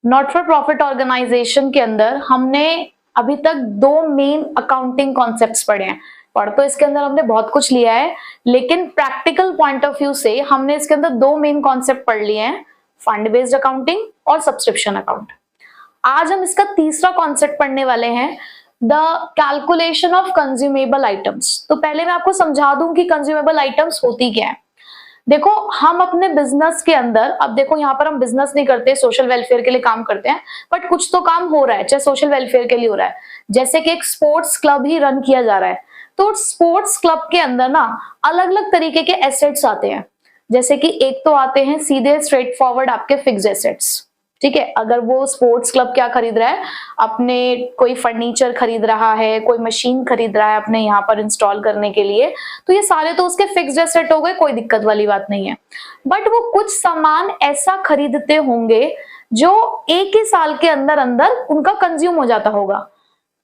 Not for profit organisation के अंदर हमने अभी तक दो मेन अकाउंटिंग कॉन्सेप्ट्स पढ़े हैं। पढ़ तो इसके अंदर हमने बहुत कुछ लिया है, लेकिन प्रैक्टिकल पॉइंट ऑफ व्यू से हमने इसके अंदर दो मेन कॉन्सेप्ट पढ़ लिए हैं, फंड बेस्ड अकाउंटिंग और सब्सक्रिप्शन अकाउंट। आज हम इसका तीसरा कॉन्सेप्ट पढ़ने वाले हैं, the calculation of consumable items. तो पहले मैं आपको समझा दूं कि कंज्यूमेबल आइटम्स होती क्या है। देखो, हम अपने बिजनेस के अंदर, अब देखो यहाँ पर हम बिजनेस नहीं करते, सोशल वेलफेयर के लिए काम करते हैं, बट कुछ तो काम हो रहा है, चाहे सोशल वेलफेयर के लिए हो रहा है। जैसे कि एक स्पोर्ट्स क्लब ही रन किया जा रहा है, तो स्पोर्ट्स क्लब के अंदर ना अलग अलग तरीके के एसेट्स आते हैं। जैसे कि एक तो आते हैं सीधे स्ट्रेट फॉरवर्ड आपके फिक्स्ड एसेट्स, ठीक है। अगर वो स्पोर्ट्स क्लब क्या खरीद रहा है, अपने कोई फर्नीचर खरीद रहा है, कोई मशीन खरीद रहा है अपने यहाँ पर इंस्टॉल करने के लिए, तो ये सारे तो उसके फिक्स्ड एसेट हो गए, कोई दिक्कत वाली बात नहीं है। बट वो कुछ सामान ऐसा खरीदते होंगे जो एक ही साल के अंदर अंदर उनका कंज्यूम हो जाता होगा।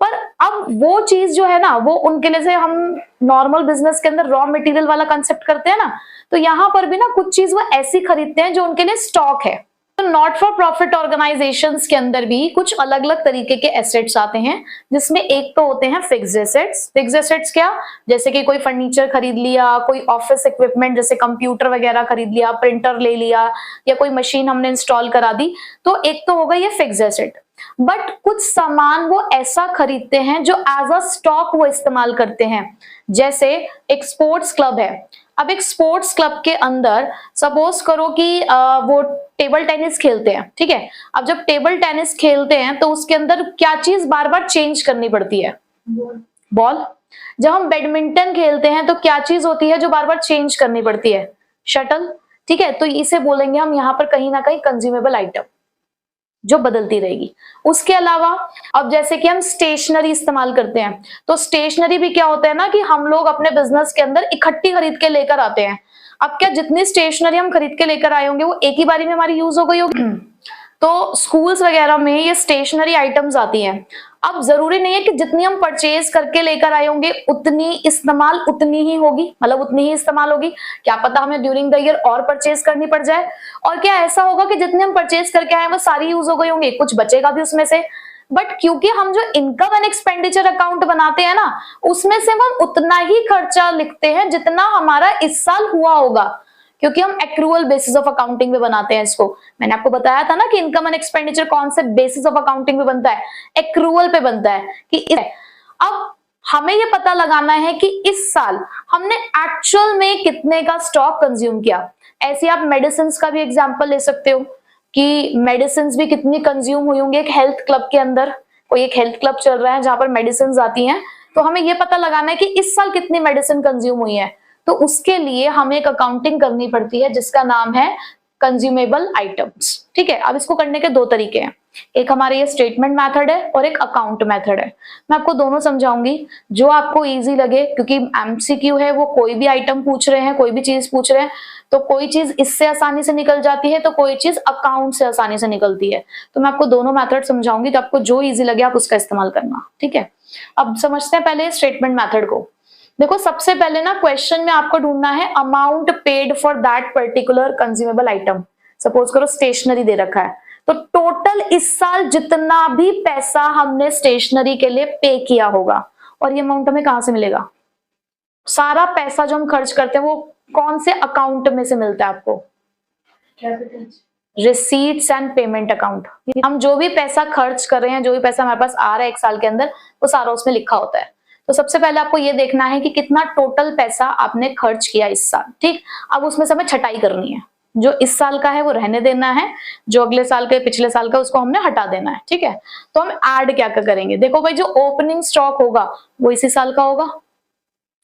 पर अब वो चीज जो है ना, वो उनके लिए, से हम नॉर्मल बिजनेस के अंदर रॉ मटेरियल वाला कंसेप्ट करते हैं ना, तो यहाँ पर भी ना कुछ चीज वो ऐसी खरीदते हैं जो उनके लिए स्टॉक है। तो नॉट फॉर प्रॉफिट ऑर्गेनाइजेशंस के अंदर भी कुछ अलग अलग तरीके के एसेट्स आते हैं, जिसमें एक तो होते हैं फिक्स्ड एसेट्स। फिक्स्ड एसेट्स क्या, जैसे कि कोई फर्नीचर खरीद लिया, कोई ऑफिस इक्विपमेंट जैसे कंप्यूटर वगैरह खरीद लिया, प्रिंटर ले लिया, या कोई मशीन हमने इंस्टॉल करा दी, तो एक तो होगा ये फिक्स्ड एसेट। बट कुछ सामान वो ऐसा खरीदते हैं जो एज अ स्टॉक वो इस्तेमाल करते हैं। जैसे एक स्पोर्ट्स क्लब है, अब एक स्पोर्ट्स क्लब के अंदर सपोज करो कि वो टेबल टेनिस खेलते हैं, ठीक है। अब जब टेबल टेनिस खेलते हैं तो उसके अंदर क्या चीज बार बार चेंज करनी पड़ती है? बॉल। जब हम बैडमिंटन खेलते हैं तो क्या चीज होती है जो बार बार चेंज करनी पड़ती है? शटल, ठीक है। तो इसे बोलेंगे हम यहाँ पर कहीं ना कहीं कंज्यूमेबल आइटम, जो बदलती रहेगी। उसके अलावा अब जैसे कि हम स्टेशनरी इस्तेमाल करते हैं, तो स्टेशनरी भी क्या होता है ना कि हम लोग अपने बिजनेस के अंदर इकट्ठी खरीद के लेकर आते हैं। अब क्या जितनी स्टेशनरी हम खरीद के लेकर आए होंगे वो एक ही बारी में हमारी यूज हो गई होगी? तो स्कूल्स वगैरह में ये स्टेशनरी आइटम्स आती हैं। अब जरूरी नहीं है कि जितनी हम परचेज करके लेकर आए होंगे उतनी इस्तेमाल उतनी ही होगी, मतलब उतनी ही इस्तेमाल होगी। क्या पता हमें ड्यूरिंग द ईयर और परचेज करनी पड़ जाए। और क्या ऐसा होगा कि जितने हम परचेज करके आए वो सारी यूज हो गई होंगी, कुछ बचेगा भी उसमें से। बट क्योंकि हम जो इनकम एंड एक्सपेंडिचर अकाउंट बनाते हैं ना, उसमें से हम उतना ही खर्चा लिखते हैं जितना हमारा इस साल हुआ होगा, क्योंकि हम एक्रूअल बेसिस ऑफ अकाउंटिंग में बनाते हैं इसको। मैंने आपको बताया था ना कि इनकम एंड एक्सपेंडिचर कौन से बेसिस ऑफ अकाउंटिंग में बनता है? एक्रूअल पे बनता है। कि अब हमें ये पता लगाना है कि इस साल हमने एक्चुअल में कितने का स्टॉक कंज्यूम किया। ऐसे आप मेडिसिन का भी एग्जांपल ले सकते हो कि मेडिसिन भी कितनी कंज्यूम हुई होंगी। एक हेल्थ क्लब के अंदर, कोई एक हेल्थ क्लब चल रहा है जहां पर मेडिसिन आती हैं, तो हमें यह पता लगाना है कि इस साल कितनी मेडिसिन कंज्यूम हुई है। तो उसके लिए हमें एक अकाउंटिंग करनी पड़ती है जिसका नाम है कंज्यूमेबल आइटम्स, ठीक है। अब इसको करने के दो तरीके हैं, एक हमारे ये स्टेटमेंट मेथड है और एक अकाउंट मेथड है। मैं आपको दोनों समझाऊंगी, जो आपको इजी लगे, क्योंकि एमसीक्यू है, वो कोई भी आइटम पूछ रहे हैं, कोई भी चीज पूछ रहे हैं, तो कोई चीज इससे आसानी से निकल जाती है तो कोई चीज अकाउंट से आसानी से निकलती है। तो मैं आपको दोनों मेथड समझाऊंगी, तो आपको जो इजी लगे आप उसका इस्तेमाल करना, ठीक है। अब समझते हैं पहले स्टेटमेंट मेथड को। देखो, सबसे पहले ना क्वेश्चन में आपको ढूंढना है amount paid for that particular consumable item. Suppose करो स्टेशनरी दे रखा है, तो टोटल इस साल जितना भी पैसा हमने स्टेशनरी के लिए पे किया होगा, और ये अमाउंट हमें कहां से मिलेगा? सारा पैसा जो हम खर्च करते हैं वो कौन से अकाउंट में से मिलता है आपको? Receipts and payment account. हम जो भी पैसा खर्च कर रहे हैं, जो भी पैसा हमारे पास आ रहा है एक साल के अंदर, वो सारा उसमें लिखा होता है। तो सबसे पहले आपको ये देखना है कि कितना टोटल पैसा आपने खर्च किया इस साल, ठीक। अब उसमें से हमें छटाई करनी है, जो इस साल का है वो रहने देना है, जो अगले साल का पिछले साल का उसको हमने हटा देना है, ठीक है। तो हम ऐड क्या क्या करेंगे? देखो भाई, जो ओपनिंग स्टॉक होगा वो इसी साल का होगा।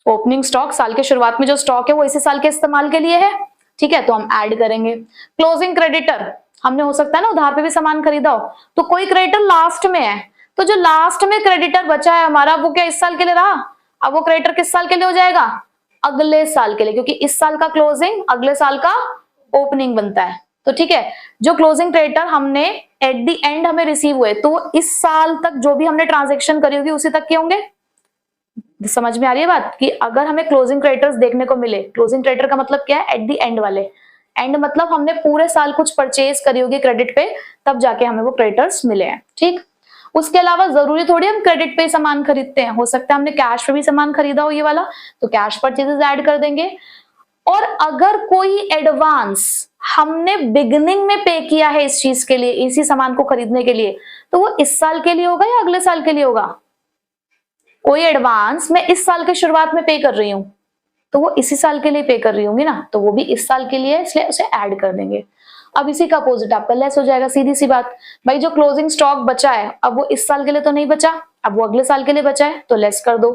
ओपनिंग स्टॉक, साल के शुरुआत में जो स्टॉक है वो इसी साल के इस्तेमाल के लिए है, ठीक है, तो हम ऐड करेंगे। क्लोजिंग क्रेडिटर, हमने हो सकता है ना उधार पे भी सामान खरीदा हो, तो कोई क्रेडिटर लास्ट में है, तो जो लास्ट में क्रेडिटर बचा है हमारा, वो क्या इस साल के लिए रहा? अब वो क्रेडिटर किस साल के लिए हो जाएगा? अगले साल के लिए, क्योंकि इस साल का क्लोजिंग अगले साल का ओपनिंग बनता है। तो ठीक है, जो क्लोजिंग क्रेडिटर हमने एट द एंड हमें रिसीव हुए, तो इस साल तक जो भी हमने ट्रांजेक्शन करी होगी उसी तक के होंगे। समझ में आ रही है बात? कि अगर हमें क्लोजिंग क्रेडिटर्स देखने को मिले, क्लोजिंग क्रेडिटर का मतलब क्या है? एट द एंड वाले, एंड मतलब हमने पूरे साल कुछ परचेज करी होगी क्रेडिट पे, तब जाके हमें वो क्रेडिटर्स मिले हैं। ठीक, उसके अलावा जरूरी थोड़ी हम क्रेडिट पे ही सामान खरीदते हैं, हो सकता है हमने कैश पे भी सामान खरीदा हो ये वाला, तो कैश परचेजेस ऐड कर देंगे। और अगर कोई एडवांस हमने बिगिनिंग में पे किया है इस चीज के लिए, इसी सामान को खरीदने के लिए, तो वो इस साल के लिए होगा या अगले साल के लिए होगा? कोई एडवांस मैं इस साल के शुरुआत में पे कर रही हूं, तो वो इसी साल के लिए पे कर रही होंगी ना, तो वो भी इस साल के लिए, इसलिए उसे ऐड कर देंगे। अब इसी का अपोजिट आपका लेस हो जाएगा, सीधी सी बात। भाई जो क्लोजिंग स्टॉक बचा है, अब वो इस साल के लिए तो नहीं बचा, अब वो अगले साल के लिए बचा है, तो लेस कर दो।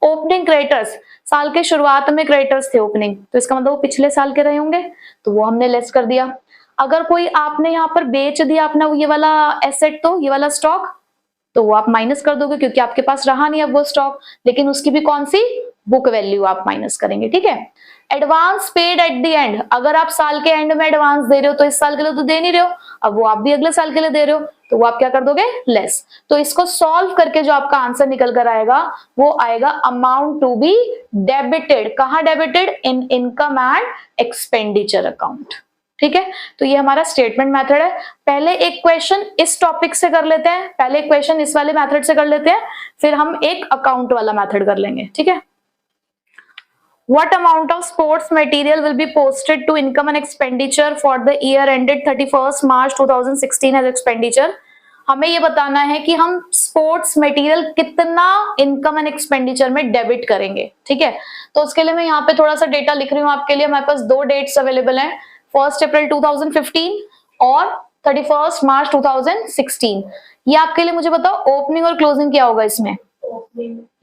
ओपनिंग क्रेडिटर्स, साल के शुरुआत में क्रेडिटर्स थे ओपनिंग, तो इसका मतलब वो पिछले साल के रहे होंगे, तो वो हमने लेस कर दिया। अगर कोई आपने यहाँ पर बेच दिया अपना ये वाला एसेट, तो ये वाला स्टॉक, तो वो आप माइनस कर दोगे क्योंकि आपके पास रहा नहीं अब वो स्टॉक, लेकिन उसकी भी कौन सी बुक वैल्यू आप माइनस करेंगे। ठीक है। Advance paid at the end, अगर आप साल के एंड में एडवांस दे रहे हो तो इस साल के लिए तो दे नहीं रहे हो, अब वो आप भी अगले साल के लिए दे रहे हो, तो वो आप क्या कर दोगे? लेस। तो इसको सॉल्व करके जो आपका आंसर निकल कर आएगा वो आएगा अमाउंट टू बी डेबिटेड। कहां debited? In income and expenditure account. ठीक है, तो ये हमारा स्टेटमेंट मेथड है। पहले एक क्वेश्चन इस टॉपिक से कर लेते हैं, पहले एक क्वेश्चन इस वाले मेथड से कर लेते हैं, फिर हम एक अकाउंट वाला मेथड कर लेंगे। ठीक है। What amount of sports material will be posted to income and expenditure for the year ended 31st March 2016 as expenditure? हमें ये बताना है कि हम स्पोर्ट्स मटेरियल कितना इनकम एंड एक्सपेंडिचर में डेबिट करेंगे। ठीक है, तो उसके लिए मैं यहाँ पे थोड़ा सा डेटा लिख रही हूँ आपके लिए। हमारे पास दो डेट्स अवेलेबल हैं, 1 अप्रैल 2015 और 31 मार्च 2016। ये आपके लिए, मुझे बताओ ओपनिंग और क्लोजिंग क्या होगा इसमें?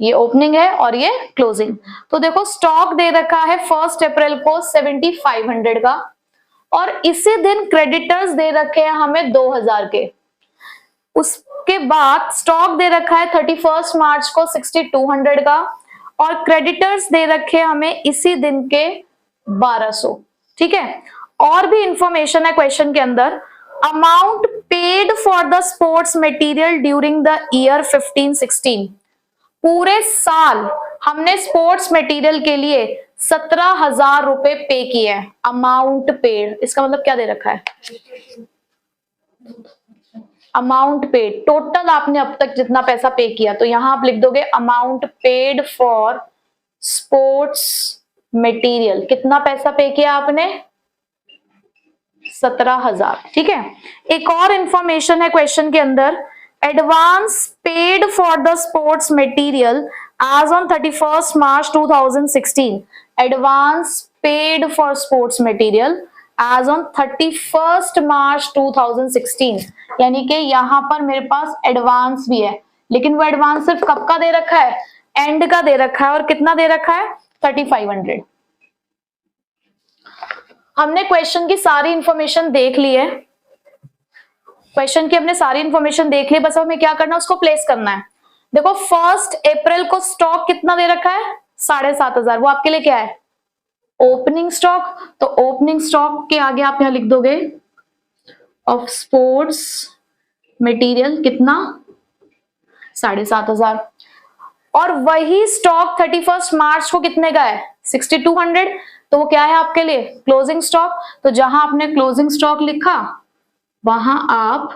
ये ओपनिंग है और ये क्लोजिंग। तो देखो स्टॉक दे रखा है 1 अप्रैल को 7500 का, और इसी दिन क्रेडिटर्स दे रखे हैं हमें 2000 के। उसके बाद स्टॉक दे रखा है 31 मार्च को 6200 का, और क्रेडिटर्स दे रखे हैं हमें इसी दिन के 1200। ठीक है, और भी इंफॉर्मेशन है क्वेश्चन के अंदर। Amount paid for the sports material during the year 15-16, पूरे साल हमने स्पोर्ट्स मटेरियल के लिए 17,000 रुपए पे किए हैं। अमाउंट पेड, इसका मतलब क्या दे रखा है? अमाउंट पेड, टोटल आपने अब तक जितना पैसा पे किया, तो यहां आप लिख दोगे amount paid for sports material. कितना पैसा पे किया आपने? 17,000। ठीक है। एक और इंफॉर्मेशन है क्वेश्चन के अंदर, advance paid for the sports material as on 31 March 2016। Advance paid for sports material as on 31 March 2016, यानी कि यहां पर मेरे पास एडवांस भी है, लेकिन वो एडवांस सिर्फ कब का दे रखा है? एंड का दे रखा है। और कितना दे रखा है? 3500। हमने क्वेश्चन की सारी इंफॉर्मेशन देख ली है, क्वेश्चन की हमने सारी इंफॉर्मेशन देख ली, बस हमें क्या करना है? उसको प्लेस करना है। देखो 1 अप्रैल को स्टॉक कितना दे रखा है? 7,500। वो आपके लिए क्या है? Opening stock. तो ओपनिंग स्टॉक के आगे आप यहां लिख दोगे ऑफ स्पोर्ट्स मटेरियल कितना? 7,500। और वही स्टॉक 31 मार्च को कितने का है? 6200। तो वो क्या है आपके लिए? Closing stock. तो जहां आपने क्लोजिंग स्टॉक लिखा वहां आप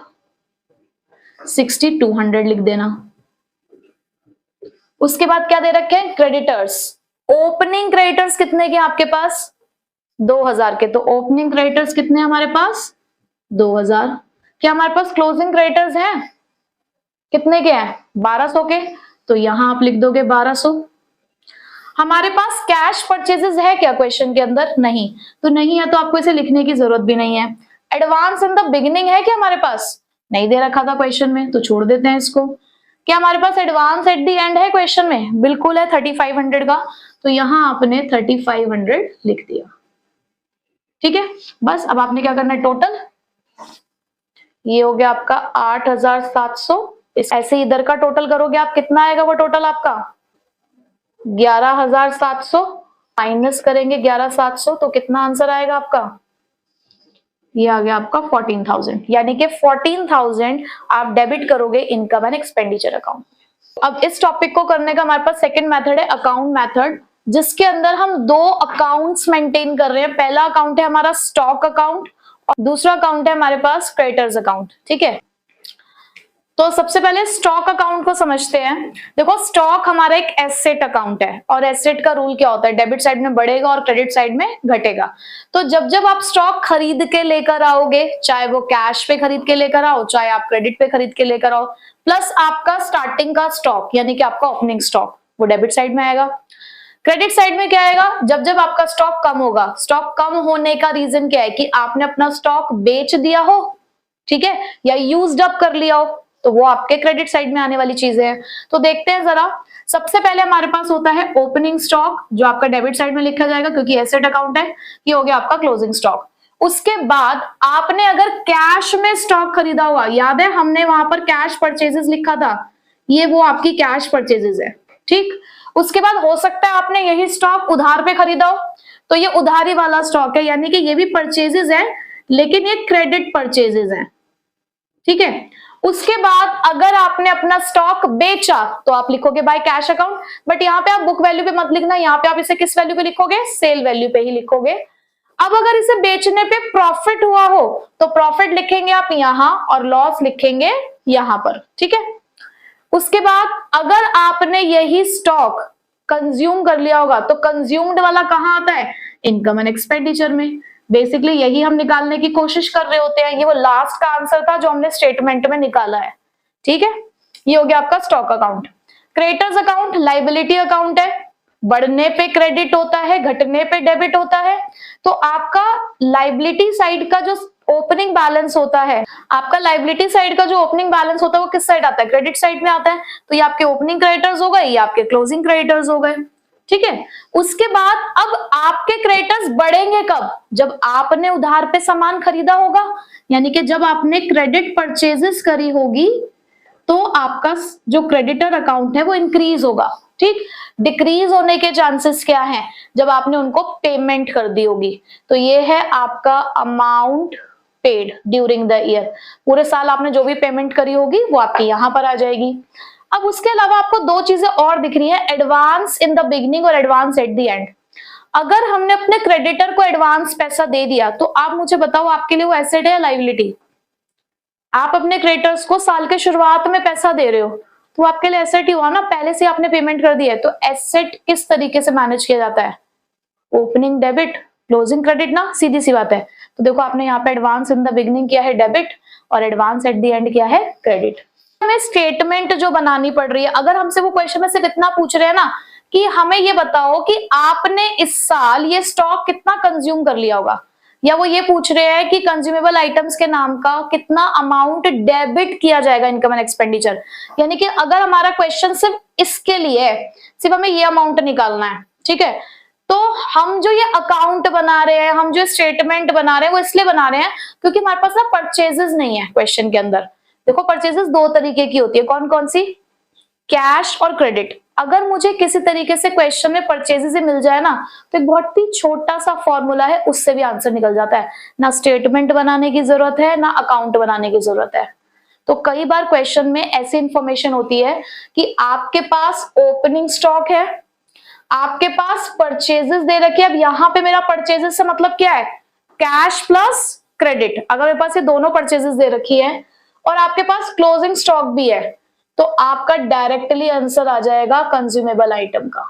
6200 लिख देना। उसके बाद क्या दे रखे हैं? क्रेडिटर्स। ओपनिंग क्रेडिटर्स कितने के आपके पास? 2000 के। तो ओपनिंग क्रेडिटर्स कितने हमारे पास? 2000। क्या हमारे पास क्लोजिंग क्रेडिटर्स हैं? कितने के हैं? 1200 के। तो यहां आप लिख दोगे 1200। हमारे पास कैश परचेजेस है क्या क्वेश्चन के अंदर? नहीं। तो नहीं है तो आपको इसे लिखने की जरूरत भी नहीं है। एडवांस इन द बिगिनिंग है क्या हमारे पास? नहीं दे रखा था क्वेश्चन में, तो छोड़ देते हैं इसको। क्या हमारे पास एडवांस एट द एंड है क्वेश्चन में? बिल्कुल है, 3500 का। तो यहां आपने 3500 लिख दिया। ठीक है, बस अब आपने क्या करना है? टोटल ये हो गया आपका 8,700। ऐसे इधर का टोटल करोगे आप, कितना आएगा वो टोटल आपका? 11,700 माइनस करेंगे 11,700, तो कितना आंसर आएगा आपका? ये आ गया आपका 14,000। यानी कि 14,000 आप डेबिट करोगे इनकम एंड एक्सपेंडिचर अकाउंट। अब इस टॉपिक को करने का हमारे पास सेकंड मेथड है अकाउंट मेथड। जिसके अंदर हम दो अकाउंट्स मेंटेन कर रहे हैं। पहला अकाउंट है हमारा स्टॉक अकाउंट और दूसरा अकाउंट है हमारे पास क्रेडिटर्स अकाउंट। ठीक है, तो सबसे पहले स्टॉक अकाउंट को समझते हैं। देखो, स्टॉक हमारा एक एसेट अकाउंट है और एसेट का रूल क्या होता है, डेबिट साइड में बढ़ेगा और क्रेडिट साइड में घटेगा। तो जब जब आप स्टॉक खरीद के लेकर आओगे, चाहे वो कैश पे खरीद के लेकर आओ, चाहे आप क्रेडिट पे खरीद के लेकर आओ, प्लस आपका स्टार्टिंग का स्टॉक यानी कि आपका ओपनिंग स्टॉक, वो डेबिट साइड में आएगा। क्रेडिट साइड में क्या आएगा, जब जब आपका स्टॉक कम होगा। स्टॉक कम होने का रीजन क्या है कि आपने अपना स्टॉक बेच दिया हो, ठीक है, या यूज्ड अप कर लिया हो, तो वो आपके क्रेडिट साइड में आने वाली चीजें हैं। तो देखते हैं जरा। सबसे पहले हमारे पास होता है ओपनिंग स्टॉक, जो आपका डेबिट साइड में लिखा जाएगा क्योंकि एसेट अकाउंट है। ये हो गया आपका क्लोजिंग स्टॉक। उसके बाद आपने अगर कैश में स्टॉक खरीदा हुआ, याद है हमने वहां पर कैश परचेजेस लिखा था, ये वो आपकी कैश परचेजेस है। ठीक, उसके बाद हो सकता है आपने यही स्टॉक उधार पे खरीदा हो, तो ये उधारी वाला स्टॉक है, यानी कि ये भी परचेजेस है लेकिन ये क्रेडिट परचेजेस है। ठीक है, उसके बाद अगर आपने अपना स्टॉक बेचा तो आप लिखोगे बाय कैश अकाउंट, बट यहाँ पे आप बुक वैल्यू पे मत लिखना, यहाँ पे आप इसे किस वैल्यू पे लिखोगे, सेल वैल्यू पे ही लिखोगे। अब अगर इसे बेचने पे प्रॉफिट हुआ हो तो प्रॉफिट लिखेंगे आप यहाँ और लॉस लिखेंगे यहाँ पर। ठीक है, उसके बाद अगर आपने यही स्टॉक कंज्यूम कर लिया होगा तो कंज्यूम्ड वाला कहाँ आता है, इनकम एंड एक्सपेंडिचर में। बेसिकली यही हम निकालने की कोशिश कर रहे होते हैं, ये वो लास्ट का आंसर था जो हमने स्टेटमेंट में निकाला है। ठीक है, ये हो गया आपका stock account. Creditors account liability account है, बढ़ने पे क्रेडिट होता है, घटने पे डेबिट होता है। तो आपका लायबिलिटी साइड का जो ओपनिंग बैलेंस होता है, आपका लायबिलिटी साइड का जो ओपनिंग बैलेंस होता है वो किस साइड आता है, क्रेडिट साइड में आता है। तो ये आपके ओपनिंग क्रेडिटर्स हो गए, ये आपके क्लोजिंग क्रेडिटर्स हो गए। ठीक है, उसके बाद अब आपके क्रेडिटर्स बढ़ेंगे कब, जब आपने उधार पे सामान खरीदा होगा, यानी कि जब आपने क्रेडिट परचेजेस करी होगी तो आपका जो क्रेडिटर अकाउंट है वो इंक्रीज होगा। ठीक, डिक्रीज होने के चांसेस क्या हैं, जब आपने उनको पेमेंट कर दी होगी। तो ये है आपका amount paid during the year, पूरे साल आपने जो भी पेमेंट करी होगी वो आपकी यहां पर आ जाएगी। अब उसके अलावा आपको दो चीजें और दिख रही है, एडवांस इन द बिगिनिंग और एडवांस एट द एंड। अगर हमने अपने क्रेडिटर को एडवांस पैसा दे दिया तो आप मुझे बताओ आपके लिए वो एसेट है या लायबिलिटी। आप अपने क्रेडिटर्स को साल के शुरुआत में पैसा दे रहे हो तो आपके लिए एसेट ही हुआ ना, पहले से आपने पेमेंट कर दी है। तो एसेट किस तरीके से मैनेज किया जाता है, ओपनिंग डेबिट क्लोजिंग क्रेडिट ना, सीधी सी बात है। तो देखो आपने यहाँ पे एडवांस इन द बिगिनिंग किया है डेबिट और एडवांस एट द एंड किया है क्रेडिट। हमें स्टेटमेंट जो बनानी पड़ रही है, अगर हमसे वो क्वेश्चन में सिर्फ इतना पूछ रहे हैं ना कि हमें ये बताओ कि आपने इस साल ये स्टॉक कितना कंज्यूम कर लिया होगा, या वो ये पूछ रहे हैं कि कंज्यूमेबल आइटम्स के नाम का कितना अमाउंट डेबिट किया जाएगा इनकम एंड एक्सपेंडिचर, यानी कि अगर हमारा क्वेश्चन सिर्फ इसके लिए है, सिर्फ हमें ये अमाउंट निकालना है, ठीक है, तो हम जो ये अकाउंट बना रहे हैं, हम जो स्टेटमेंट बना रहे हैं वो इसलिए बना रहे हैं क्योंकि हमारे पास ना परचेजेस नहीं है क्वेश्चन के अंदर। देखो परचेजेस दो तरीके की होती है, कौन कौन सी, कैश और क्रेडिट। अगर मुझे किसी तरीके से क्वेश्चन में परचेजेस ही मिल जाए ना तो एक बहुत ही छोटा सा फॉर्मूला है, उससे भी आंसर निकल जाता है, ना स्टेटमेंट बनाने की जरूरत है ना अकाउंट बनाने की जरूरत है। तो कई बार क्वेश्चन में ऐसी इंफॉर्मेशन होती है कि आपके पास ओपनिंग स्टॉक है, आपके पास परचेजेस दे रखे, अब यहां पे मेरा परचेजेस से मतलब क्या है, कैश प्लस क्रेडिट। अगर मेरे पास ये दोनों परचेजेस दे रखी है और आपके पास क्लोजिंग स्टॉक भी है तो आपका डायरेक्टली आंसर आ जाएगा कंज्यूमेबल आइटम का,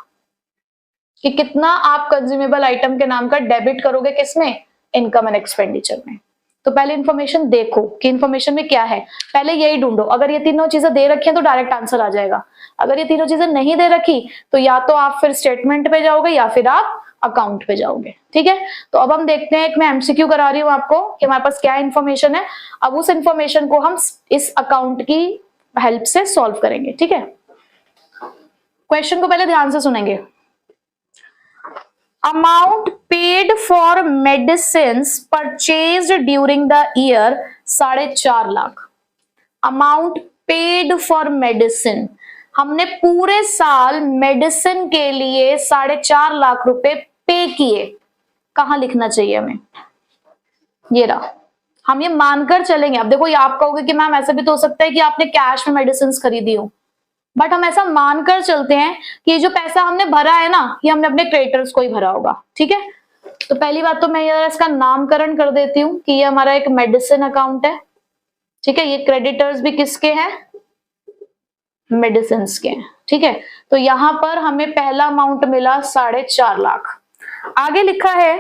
कि कितना आप कंज्यूमेबल आइटम के नाम का डेबिट करोगे किसमें, इनकम एंड एक्सपेंडिचर में। तो पहले इंफॉर्मेशन देखो कि इंफॉर्मेशन में क्या है, पहले यही ढूंढो। अगर ये तीनों चीजें दे रखी हैं तो डायरेक्ट आंसर आ जाएगा, अगर ये तीनों चीजें नहीं दे रखी तो या तो आप फिर स्टेटमेंट पे जाओगे या फिर आप अकाउंट पे जाओगे। ठीक है, तो अब हम देखते हैं, एक मैं एमसीक्यू करा रही हूँ आपको कि हमारे पास क्या इंफॉर्मेशन है। अब उस इंफॉर्मेशन को हम इस अकाउंट की हेल्प से सॉल्व करेंगे। ठीक है, क्वेश्चन को पहले ध्यान से सुनेंगे। Amount paid for medicines purchased during the year 4.5 lakh. Amount paid for medicine, हमने पूरे साल मेडिसिन के लिए 4.5 लाख रुपए पे किए। कहां लिखना चाहिए हमें, ये रहा, हम ये मानकर चलेंगे। अब देखो ये आप कहोगे कि मैम ऐसा भी तो हो सकता है कि आपने कैश में मेडिसिन खरीदी हो, बट हम ऐसा मानकर चलते हैं कि ये जो पैसा हमने भरा है ना, ये हमने अपने क्रेडिटर्स को ही भरा होगा। ठीक है, तो पहली बात तो मैं ये इसका नामकरण कर देती हूँ कि ये हमारा एक मेडिसिन अकाउंट है। ठीक है, ये क्रेडिटर्स भी किसके हैं? मेडिसिन के हैं। ठीक है, तो यहां पर हमें पहला अमाउंट मिला 4.5 लाख। आगे लिखा है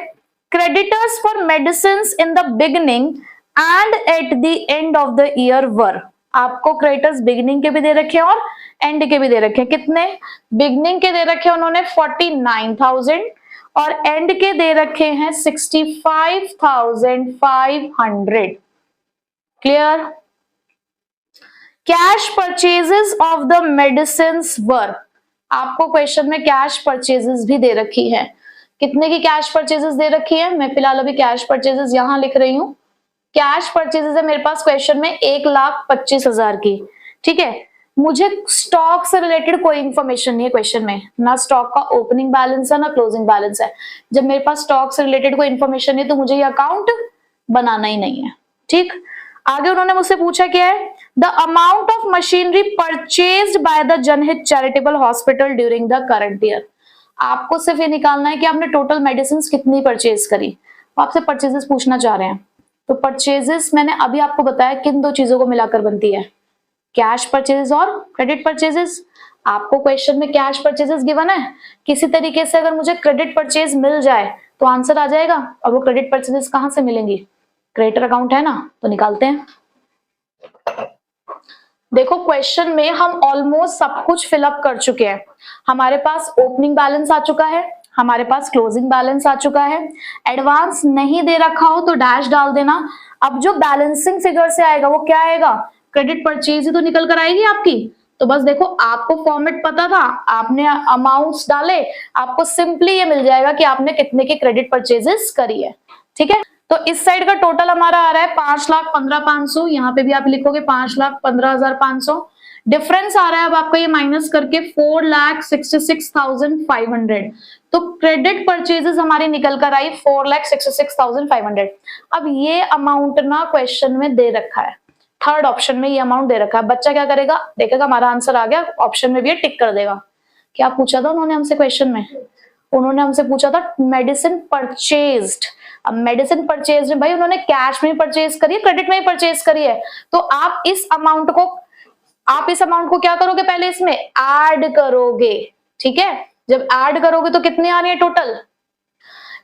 creditors for medicine in the beginning and at the end of the year वर। आपको क्रेडिटर्स बिगिनिंग के भी दे रखे हैं और एंड के भी दे रखे हैं। कितने? बिगिनिंग के दे रखे हैं उन्होंने 49,000 और एंड के दे रखे हैं 65,500। Clear? Cash purchases of the medicines वर, आपको क्वेश्चन में कैश परचेजेस भी दे रखी है। कितने की कैश परचेजेस दे रखी है? मैं फिलहाल अभी कैश परचेजेस यहां लिख रही हूं। कैश परचेजेस है मेरे पास क्वेश्चन में 1,25,000 की। ठीक है, मुझे स्टॉक से रिलेटेड कोई इंफॉर्मेशन नहीं है क्वेश्चन में, ना स्टॉक का ओपनिंग बैलेंस है ना क्लोजिंग बैलेंस है। जब मेरे पास स्टॉक से रिलेटेड कोई इंफॉर्मेशन नहीं तो मुझे ये अकाउंट बनाना ही नहीं है। ठीक, आगे उन्होंने मुझसे पूछा क्या है? The amount of machinery purchased by the Janhit charitable hospital during the current year. आपको सिर्फ ये निकालना है कि आपने टोटल मेडिसिन कितनी परचेज करी। आपसे परचेजेस पूछना चाह रहे हैं, तो परचेजेस मैंने अभी आपको बताया किन दो चीजों को मिलाकर बनती है, कैश परचेजेस और क्रेडिट परचेजेस। आपको क्वेश्चन में कैश परचेजेस गिवन है, किसी तरीके से अगर मुझे क्रेडिट परचेज मिल जाए तो आंसर आ जाएगा। और वो क्रेडिट परचेजेस कहां से मिलेंगी? क्रेडिटर अकाउंट है ना, तो निकालते हैं। देखो क्वेश्चन में हम ऑलमोस्ट सब कुछ फिलअप कर चुके हैं। हमारे पास ओपनिंग बैलेंस आ चुका है, हमारे पास क्लोजिंग बैलेंस आ चुका है। एडवांस नहीं दे रखा हो तो डैश डाल देना। अब जो बैलेंसिंग फिगर से आएगा वो क्या आएगा? क्रेडिट परचेज ही तो निकल कर आएगी आपकी। तो बस देखो, आपको फॉर्मेट पता था, आपने अमाउंट्स डाले, आपको सिंपली ये मिल जाएगा कि आपने कितने की क्रेडिट परचेजेस करी है। ठीक है, तो इस साइड का टोटल हमारा आ रहा है 5,15,500। यहाँ पे भी आप लिखोगे 5,15,500। डिफरेंस आ रहा है अब आपको ये माइनस करके 4,66,500। तो क्रेडिट परचेजेस हमारी निकल कर आई 4,66,500। अब ये अमाउंट ना क्वेश्चन में दे रखा है, थर्ड ऑप्शन में ये अमाउंट दे रखा है। बच्चा क्या करेगा? देखेगा हमारा आंसर आ गया, ऑप्शन में भी टिक कर देगा। क्या पूछा था उन्होंने हमसे क्वेश्चन में? उन्होंने हमसे पूछा था मेडिसिन परचेज्ड। अब मेडिसिन परचेज में भाई उन्होंने कैश में परचेज करी है, क्रेडिट में ही परचेज करी है। तो आप इस अमाउंट को क्या करोगे? पहले इसमें ऐड करोगे। ठीक है, जब ऐड करोगे तो कितनी आ रही है टोटल?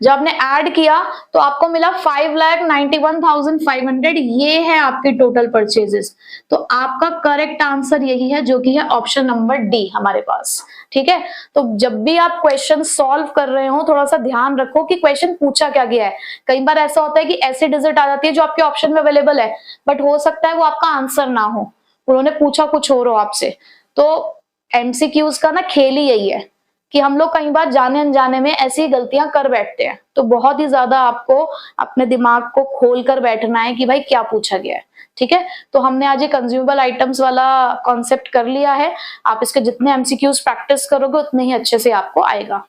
जब आपने ऐड किया तो आपको मिला 5,91,500। ये है आपकी टोटल परचेजेस। तो आपका करेक्ट आंसर यही है, जो कि है ऑप्शन नंबर डी हमारे पास। ठीक है, तो जब भी आप क्वेश्चन सॉल्व कर रहे हो थोड़ा सा ध्यान रखो कि क्वेश्चन पूछा क्या गया है। कई बार ऐसा होता है कि ऐसी डिजिट आ जाती है जो आपके ऑप्शन में अवेलेबल है, बट हो सकता है वो आपका आंसर ना हो, उन्होंने पूछा कुछ और हो आपसे। तो एमसीक्यूज का ना खेल ही यही है कि हम लोग कई बार जाने अनजाने में ऐसी गलतियां कर बैठते हैं। तो बहुत ही ज्यादा आपको अपने दिमाग को खोल कर बैठना है कि भाई क्या पूछा गया है। ठीक है, तो हमने आज ये कंज्यूमेबल आइटम्स वाला कॉन्सेप्ट कर लिया है। आप इसके जितने एमसीक्यूज प्रैक्टिस करोगे उतने ही अच्छे से आपको आएगा।